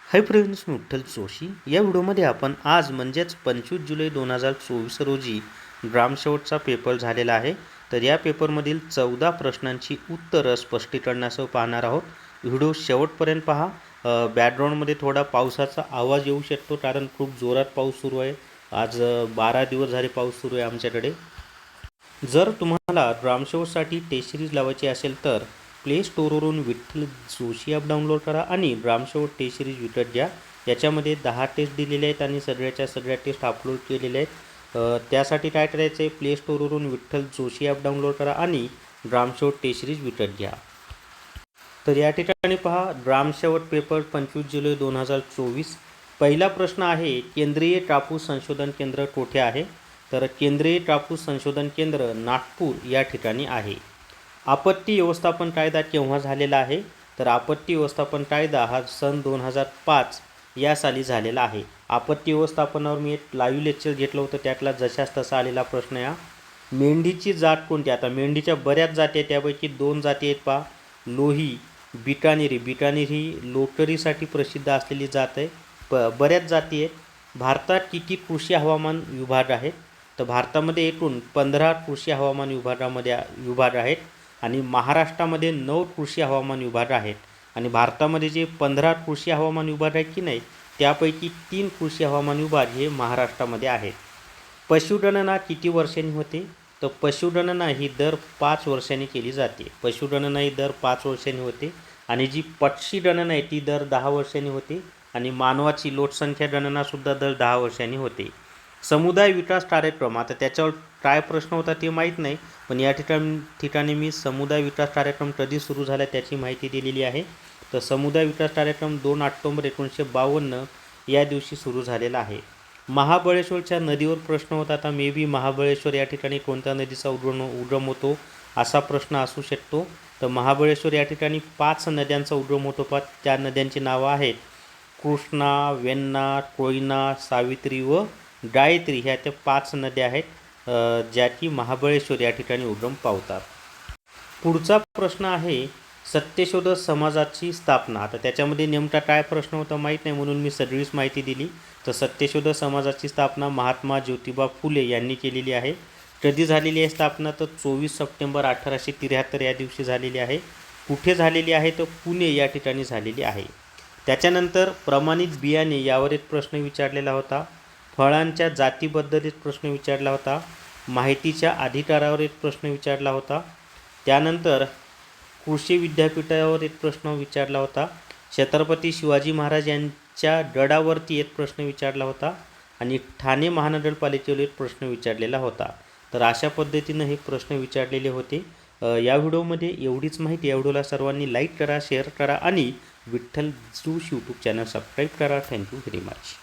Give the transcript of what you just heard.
Hi friends, मी विठ्ठल जोशी. या व्हिडिओमध्ये आपण आज म्हणजेच 25 जुलै 2024 रोजी ग्रामसेवकचा पेपर झालेला आहे. तर या पेपरमधील 14 प्रश्नांची उत्तरं स्पष्टीकरणासह पाहणार आहोत. व्हिडिओ शेवटपर्यंत पहा. बॅकग्राऊंडमध्ये थोडा पावसाचा आवाज येऊ शकतो कारण खूप जोरात पाऊस सुरू आहे. आज 12 दिवस झाले पाऊस सुरू आहे आमच्याकडे. जर तुम्हाला ग्रामसेवकसाठी टेस्ट सिरीज लावायची असेल तर प्ले स्टोअरवरून विठ्ठल जोशी ॲप डाउनलोड करा आणि ग्रामसेवक टेस्ट सिरीज विकत घ्या. याच्यामध्ये 10 टेस्ट दिलेले आहेत आणि सगळ्याच्या सगळ्या टेस्ट अपलोड केलेल्या आहेत. त्यासाठी काय करायचं आहे, प्ले स्टोअरवरून विठ्ठल जोशी ॲप डाउनलोड करा आणि ग्रामसेवक टेस्ट सिरीज विकत घ्या. तर या ठिकाणी पहा, ग्रामसेवक पेपर 25 जुलै 2024. पहिला प्रश्न आहे, केंद्रीय कापूस संशोधन केंद्र कोठे आहे? तर केंद्रीय कापूस संशोधन केंद्र नागपूर या ठिकाणी आहे. आपत्ती व्यवस्थापन कायदा केव्हा झालेला आहे? तर आपत्ती व्यवस्थापन कायदा हा सन 2005 या साली झालेला आहे. आपत्ती व्यवस्थापनावर मी एक लाईव्ह लेक्चर घेतलं होतं, त्यातला जशास तसा आलेला प्रश्न या. मेंढीची जात कोणती? आता मेंढीच्या बऱ्याच जाती आहेत, त्यापैकी 2 जाती आहेत पहा, लोही, बिकानेरी. बिकानेरी ही लोकरीसाठी प्रसिद्ध असलेली जात आहे. बऱ्याच जाती आहेत. भारतात किती कृषी हवामान विभाग आहेत? तर भारतामध्ये एकूण 15 कृषी हवामान विभाग आहेत आणि महाराष्ट्रामध्ये 9 कृषी हवामान विभाग आहेत. आणि भारतामध्ये जे 15 कृषी हवामान विभाग आहेत की नाही, त्यापैकी 3 कृषी हवामान विभाग हे महाराष्ट्रामध्ये आहेत. पशुगणना किती वर्षांनी होते? तर पशुगणना ही दर 5 वर्षांनी केली जाते. पशुगणना ही दर 5 वर्षांनी होते आणि जी पक्षी गणना आहे ती दर 10 वर्षांनी होते आणि मानवाची लोकसंख्या गणनासुद्धा दर 10 वर्षांनी होते. समुदाय विकास कार्यक्रम, आता त्याच्यावर काय प्रश्न होता ते माहीत नाही, पण या ठिकाणी मी समुदाय विकास कार्यक्रम कधी सुरू झाला त्याची माहिती दिलेली आहे. तर समुदाय विकास कार्यक्रम 2 ऑक्टोबर 1952 या दिवशी सुरू झालेला आहे. महाबळेश्वरच्या नदीवर प्रश्न होता. आता मे बी महाबळेश्वर या ठिकाणी कोणत्या नदीचा उगम होतो असा प्रश्न असू शकतो. तर महाबळेश्वर या ठिकाणी 5 नद्यांचा उगम होतो. त्या नद्यांची नावं आहेत कृष्णा, वेण्णा, कोयना, सावित्री व गायत्री. ह्या त्या 5 नद्या आहेत ज्या की महाबळेश्वर या ठिकाणी उगम पावतात. पुढचा प्रश्न आहे, सत्यशोधक समाजाची स्थापना. आता त्याच्यामध्ये नेमका काय प्रश्न होता माहीत नाही, म्हणून मी सगळीच माहिती दिली. तर सत्यशोधक समाजाची स्थापना महात्मा ज्योतिबा फुले यांनी केलेली आहे. कधी झालेली आहे स्थापना? तर 24 सप्टेंबर 1873 या दिवशी झालेली आहे. कुठे झालेली आहे? तर पुणे या ठिकाणी झालेली आहे. त्याच्यानंतर प्रमाणित बियाणे यावर एक प्रश्न विचारलेला होता. फळांच्या जातीबद्दल एक प्रश्न विचारला होता. माहितीच्या अधिकारावर एक प्रश्न विचारला होता. त्यानंतर कृषी विद्यापीठावर एक प्रश्न विचारला होता. छत्रपती शिवाजी महाराज यांच्या गडावरती एक प्रश्न विचारला होता आणि ठाणे महानगरपालिकेवर एक प्रश्न विचारलेला होता. तर अशा पद्धतीनं हे प्रश्न विचारलेले होते. या व्हिडिओमध्ये एवढीच माहिती. या व्हिडिओला सर्वांनी लाईक करा, शेअर करा आणि Vitthal Joshi YouTube channel subscribe करा. Thank you very much.